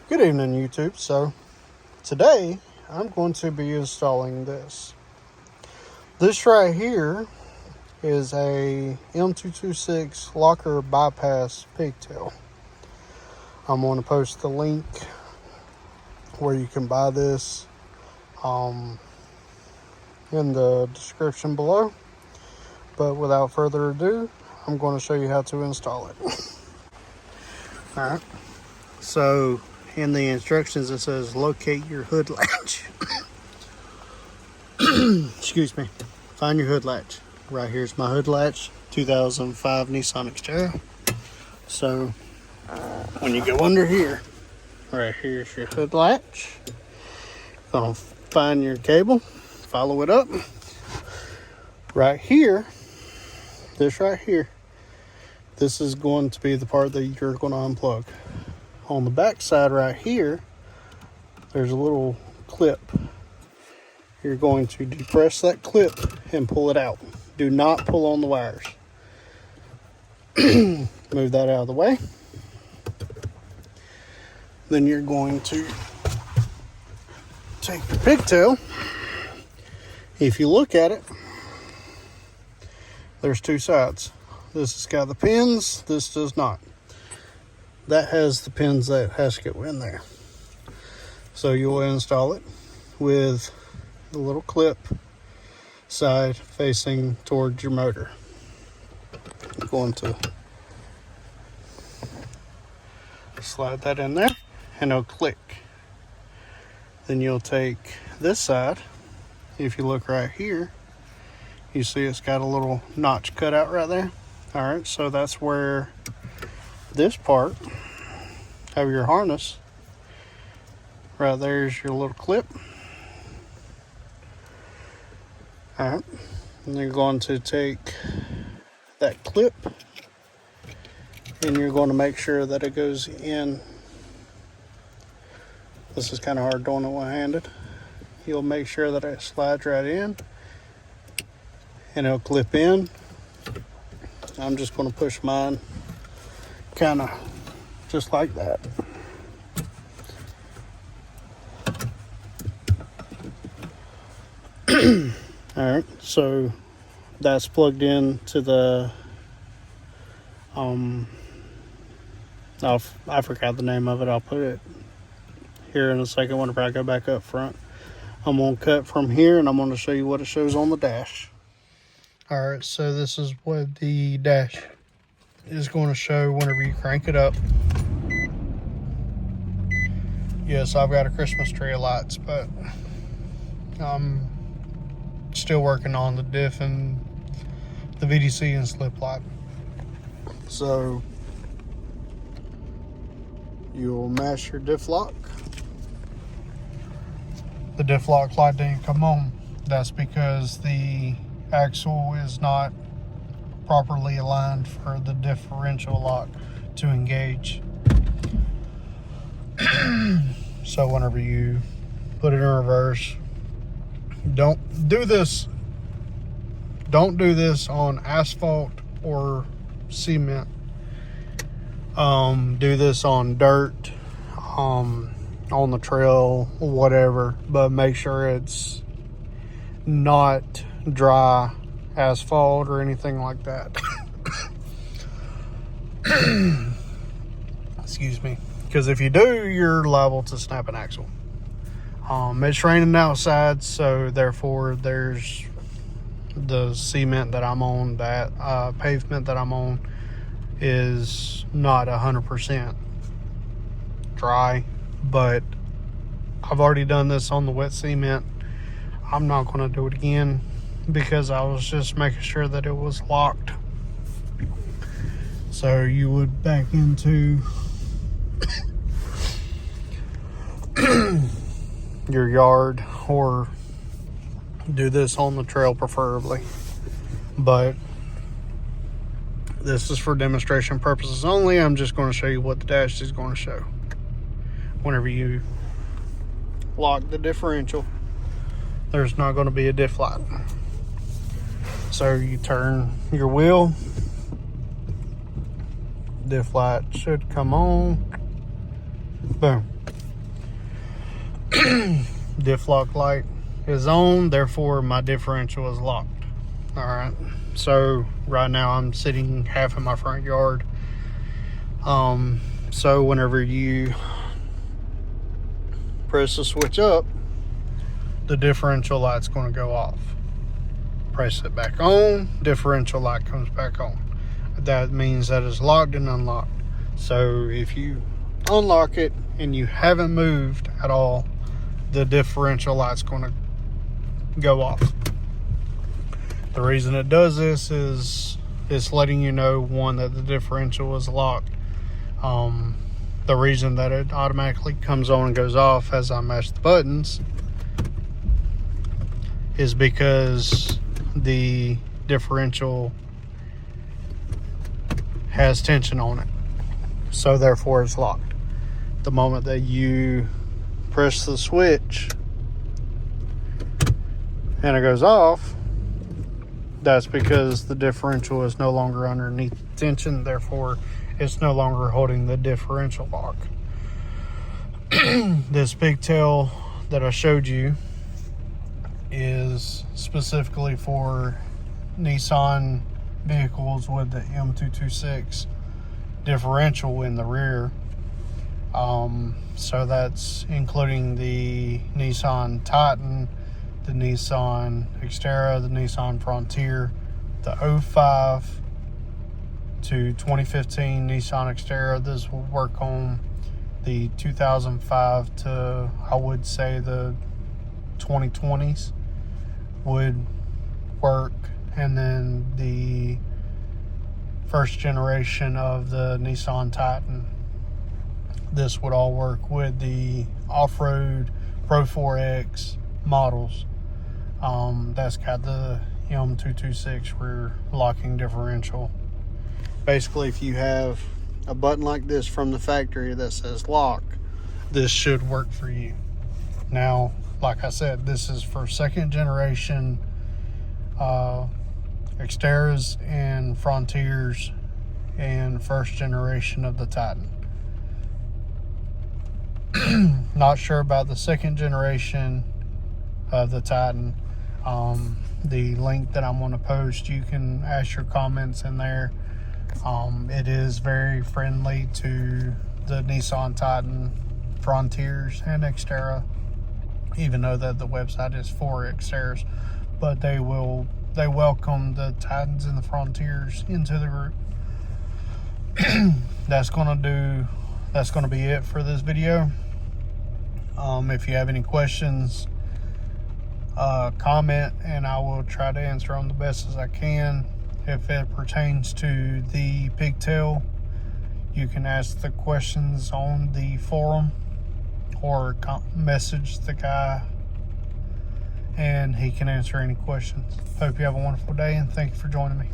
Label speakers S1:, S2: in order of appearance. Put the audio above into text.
S1: Good evening, YouTube. So today I'm going to be installing this. This right here is a M226 locker bypass pigtail. I'm going to post the link where you can buy this in the description below. But without further ado, I'm going to show you how to install it. Alright, so in the instructions it says locate your hood latch. Excuse me. Find your hood latch. Right here's my hood latch, 2005 Nissan Xterra. So when you go under here, right here's your hood latch. Gonna find your cable, follow it up. Right here, this right here, this is going to be the part that you're going to unplug. On the back side right here, there's a little clip. You're going to depress that clip and pull it out. Do not pull on the wires. Move that out of the way. Then you're going to take the pigtail. If you look at it, there's two sides. This has got the pins, this does not. That has the pins that has to go in there. So you'll install it with the little clip side facing towards your motor. I'm going to slide that in there and it'll click. Then you'll take this side. If you look right here, you see it's got a little notch cut out right there. All right, so that's where this part of your harness, right there's your little clip. All right, and you're going to take that clip and you're going to make sure that it goes in. This is kind of hard doing it one-handed. You'll make sure that it slides right in and it'll clip in. I'm just going to push mine kind of just like that. Alright, so that's plugged in to the I forgot the name of it. I'll put it here in a second whenever I go back up front. I'm going to cut from here and I'm going to show you what it shows on the dash. Alright, so this is what the dash is going to show whenever you crank it up. Yes, I've got a Christmas tree of lights, but I'm still working on the diff and the VDC and slip light. So you'll mash your diff lock. The diff lock light didn't come on. That's because the axle is not properly aligned for the differential lock to engage. So whenever you put it in reverse, don't do this on asphalt or cement. Do this on dirt, on the trail, whatever, but make sure it's not dry asphalt or anything like that. Excuse me, because if you do, you're liable to snap an axle. It's raining outside, so therefore there's the cement that I'm on, that pavement that I'm on is not 100% dry, but I've already done this on the wet cement. I'm not going to do it again because I was just making sure that it was locked. So you would back into your yard or do this on the trail preferably, but this is for demonstration purposes only. I'm just going to show you what the dash is going to show whenever you lock the differential. There's not going to be a diff light. So you turn your wheel, diff light should come on. Boom. Diff lock light is on, therefore my differential is locked. All right, so right now I'm sitting half in my front yard. So whenever you press the switch up, the differential light's going to go off. Press it back on, differential light comes back on. That means that it's locked and unlocked. So if you unlock it and you haven't moved at all, the differential light's going to go off. The reason it does this is it's letting you know, one, that the differential is locked. The reason that it automatically comes on and goes off as I mash the buttons is because the differential has tension on it, so therefore it's locked. The moment that you press the switch and it goes off, that's because the differential is no longer underneath tension, therefore it's no longer holding the differential lock. This pigtail that I showed you is specifically for Nissan vehicles with the M226 differential in the rear. So that's including the Nissan Titan, the Nissan Xterra, the Nissan Frontier, the 05 to 2015 Nissan Xterra. This will work on the 2005 to, I would say, the 2020s would work, and then the first generation of the Nissan Titan. This would all work with the off-road Pro 4X models. That's got the M226 rear locking differential. Basically, if you have a button like this from the factory that says lock, this should work for you. Now, like I said, this is for second generation Xterras and Frontiers and first generation of the Titan. Not sure about the second generation of the Titan. The link that I'm going to post, you can ask your comments in there. It is very friendly to the Nissan Titan, Frontiers, and Xterra, even though that the website is for Xterras, but they welcome the Titans and the Frontiers into the group. That's gonna be it for this video. If you have any questions, comment, and I will try to answer them the best as I can. If it pertains to the pigtail, you can ask the questions on the forum or message the guy and he can answer any questions. Hope you have a wonderful day, and thank you for joining me.